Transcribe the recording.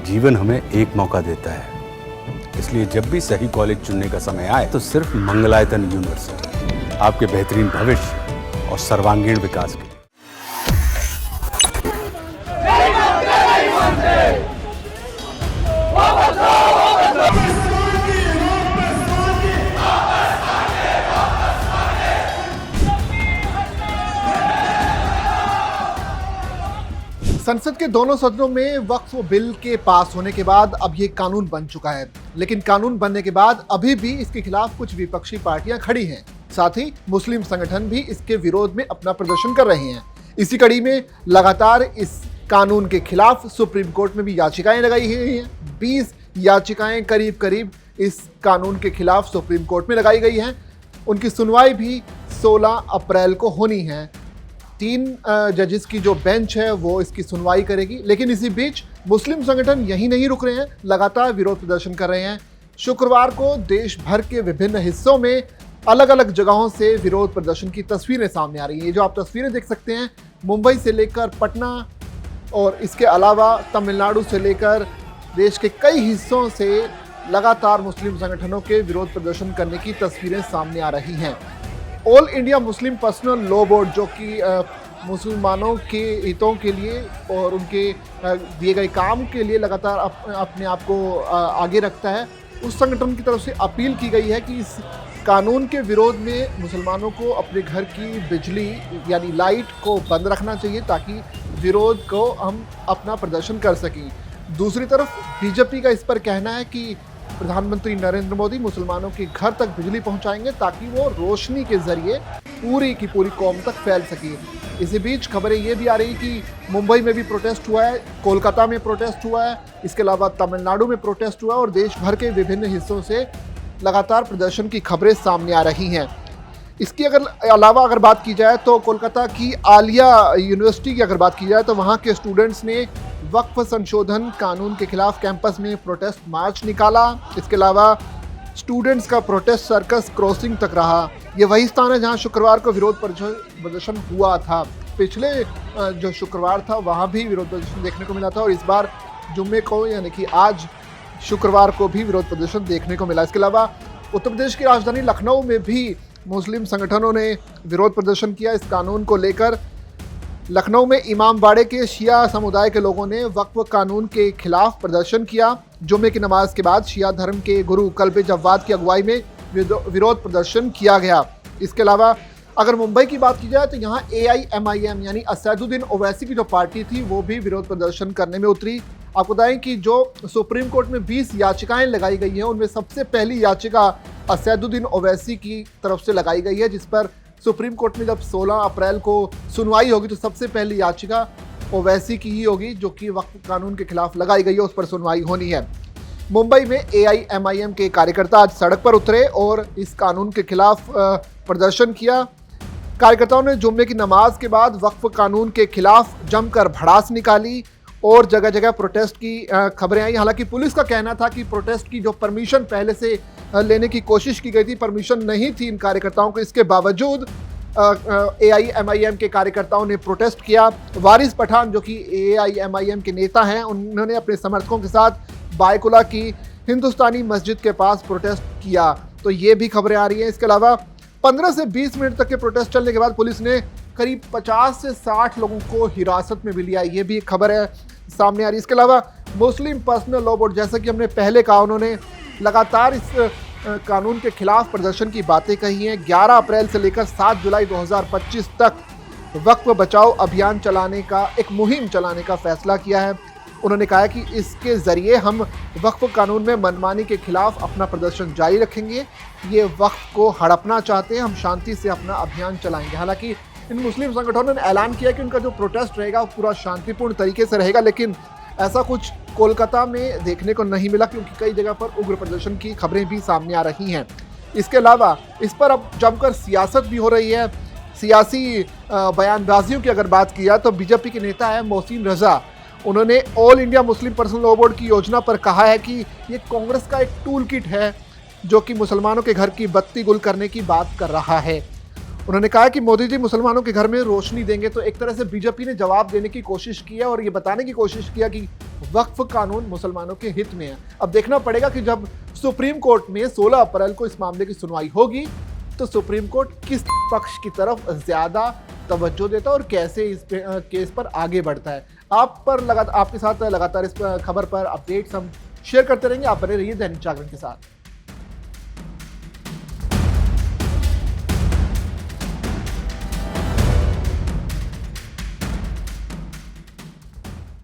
जीवन हमें एक मौका देता है, इसलिए जब भी सही कॉलेज चुनने का समय आए तो सिर्फ मंगलायतन यूनिवर्सिटी आपके बेहतरीन भविष्य और सर्वांगीण विकास के लिए। संसद के दोनों सदनों में वक्फ बिल के पास होने के बाद अब ये कानून बन चुका है, लेकिन कानून बनने के बाद अभी भी इसके खिलाफ कुछ विपक्षी पार्टियां खड़ी हैं। साथ ही मुस्लिम संगठन भी इसके विरोध में अपना प्रदर्शन कर रहे हैं। इसी कड़ी में लगातार इस कानून के खिलाफ सुप्रीम कोर्ट में भी याचिकाएं लगाई हुई हैं। 20 याचिकाएं करीब इस कानून के खिलाफ सुप्रीम कोर्ट में लगाई गई हैं। उनकी सुनवाई भी 16 अप्रैल को होनी है। 3 जजेस की जो बेंच है वो इसकी सुनवाई करेगी। लेकिन इसी बीच मुस्लिम संगठन यहीं नहीं रुक रहे हैं, लगातार विरोध प्रदर्शन कर रहे हैं। शुक्रवार को देश भर के विभिन्न हिस्सों में अलग अलग जगहों से विरोध प्रदर्शन की तस्वीरें सामने आ रही हैं। ये जो आप तस्वीरें देख सकते हैं, मुंबई से लेकर पटना और इसके अलावा तमिलनाडु से लेकर देश के कई हिस्सों से लगातार मुस्लिम संगठनों के विरोध प्रदर्शन करने की तस्वीरें सामने आ रही हैं। All India Muslim personal law board, जो कि मुसलमानों के हितों के लिए और उनके दिए गए काम के लिए लगातार अपने आप को आगे रखता है, उस संगठन की तरफ से अपील की गई है कि इस कानून के विरोध में मुसलमानों को अपने घर की बिजली यानी लाइट को बंद रखना चाहिए ताकि विरोध को हम अपना प्रदर्शन कर सकें। दूसरी तरफ बीजेपी का इस पर कहना है कि प्रधानमंत्री नरेंद्र मोदी मुसलमानों के घर तक बिजली पहुंचाएंगे ताकि वो रोशनी के जरिए पूरी की पूरी कौम तक फैल सके। इसी बीच खबरें ये भी आ रही कि मुंबई में भी प्रोटेस्ट हुआ है, कोलकाता में प्रोटेस्ट हुआ है, इसके अलावा तमिलनाडु में प्रोटेस्ट हुआ है और देश भर के विभिन्न हिस्सों से लगातार प्रदर्शन की खबरें सामने आ रही हैं। इसकी अलावा अगर बात की जाए तो कोलकाता की आलिया यूनिवर्सिटी की अगर बात की जाए तो वहाँ के स्टूडेंट्स ने वक्फ संशोधन कानून के खिलाफ कैंपस में प्रोटेस्ट मार्च निकाला। इसके अलावा स्टूडेंट्स का प्रोटेस्ट सर्कस क्रॉसिंग तक रहा। ये वही स्थान है जहां शुक्रवार को विरोध प्रदर्शन हुआ था। पिछले जो शुक्रवार था वहां भी विरोध प्रदर्शन देखने को मिला था और इस बार जुम्मे को यानी कि आज शुक्रवार को भी विरोध प्रदर्शन देखने को मिला। इसके अलावा उत्तर प्रदेश की राजधानी लखनऊ में भी मुस्लिम संगठनों ने विरोध प्रदर्शन किया इस कानून को लेकर। लखनऊ में इमामबाड़े के शिया समुदाय के लोगों ने वक्फ कानून के खिलाफ प्रदर्शन किया। जुम्मे की नमाज के बाद शिया धर्म के गुरु कल्बे जव्वाद की अगुवाई में विरोध प्रदर्शन किया गया। इसके अलावा अगर मुंबई की बात की जाए तो यहाँ AIMIM यानी असदुद्दीन ओवैसी की जो पार्टी थी वो भी विरोध प्रदर्शन करने में उतरी। आपको बताएं कि जो सुप्रीम कोर्ट में 20 याचिकाएं लगाई गई हैं उनमें सबसे पहली याचिका असदुद्दीन ओवैसी की तरफ से लगाई गई है, जिस पर सुप्रीम कोर्ट में जब 16 अप्रैल को सुनवाई होगी तो सबसे पहली याचिका ओवैसी की ही होगी जो कि वक्फ कानून के खिलाफ लगाई गई है, उस पर सुनवाई होनी है। मुंबई में AIMIM के कार्यकर्ता आज सड़क पर उतरे और इस कानून के खिलाफ प्रदर्शन किया। कार्यकर्ताओं ने जुम्मे की नमाज के बाद वक्फ कानून के खिलाफ जमकर भड़ास निकाली और जगह जगह प्रोटेस्ट की खबरें आई। हालांकि पुलिस का कहना था कि प्रोटेस्ट की जो परमिशन पहले से लेने की कोशिश की गई थी, परमिशन नहीं थी इन कार्यकर्ताओं को। इसके बावजूद AIMIM के कार्यकर्ताओं ने प्रोटेस्ट किया। वारिस पठान जो कि AIMIM के नेता हैं, उन्होंने अपने समर्थकों के साथ बायकुला की हिंदुस्तानी मस्जिद के पास प्रोटेस्ट किया। तो ये भी खबरें आ रही हैं। इसके अलावा 15 से 20 मिनट तक के प्रोटेस्ट चलने के बाद पुलिस ने करीब 50 से 60 लोगों को हिरासत में भी लिया। ये भी एक खबर है सामने आ रही है। इसके अलावा मुस्लिम पर्सनल लॉ बोर्ड, जैसा कि हमने पहले कहा, उन्होंने लगातार इस कानून के खिलाफ प्रदर्शन की बातें कही हैं। 11 अप्रैल से लेकर 7 जुलाई 2025 तक वक्फ बचाओ अभियान चलाने का, एक मुहिम चलाने का फैसला किया है। उन्होंने कहा कि इसके ज़रिए हम वक्फ कानून में मनमानी के खिलाफ अपना प्रदर्शन जारी रखेंगे। ये वक्फ को हड़पना चाहते हैं, हम शांति से अपना अभियान चलाएंगे। हालांकि इन मुस्लिम संगठनों ने ऐलान किया कि उनका जो प्रोटेस्ट रहेगा वो पूरा शांतिपूर्ण तरीके से रहेगा, लेकिन ऐसा कुछ कोलकाता में देखने को नहीं मिला क्योंकि कई जगह पर उग्र प्रदर्शन की खबरें भी सामने आ रही हैं। इसके अलावा इस पर अब जमकर सियासत भी हो रही है। सियासी बयानबाजियों की अगर बात की जाए तो बीजेपी के नेता है मोहसिन रजा, उन्होंने all India Muslim personal law board की योजना पर कहा है कि ये कांग्रेस का एक टूल किट है जो कि मुसलमानों के घर की बत्ती गुल करने की बात कर रहा है। उन्होंने कहा कि मोदी जी मुसलमानों के घर में रोशनी देंगे, तो एक तरह से बीजेपी ने जवाब देने की कोशिश की है और ये बताने की कोशिश किया कि वक्फ कानून मुसलमानों के हित में है। अब देखना पड़ेगा कि जब सुप्रीम कोर्ट में 16 अप्रैल को इस मामले की सुनवाई होगी तो सुप्रीम कोर्ट किस पक्ष की तरफ ज्यादा तवज्जो देता है और कैसे इस केस पर आगे बढ़ता है। आपके साथ लगातार इस खबर पर अपडेट्स हम शेयर करते रहेंगे। आप बने रहिए दैनिक जागरण के साथ।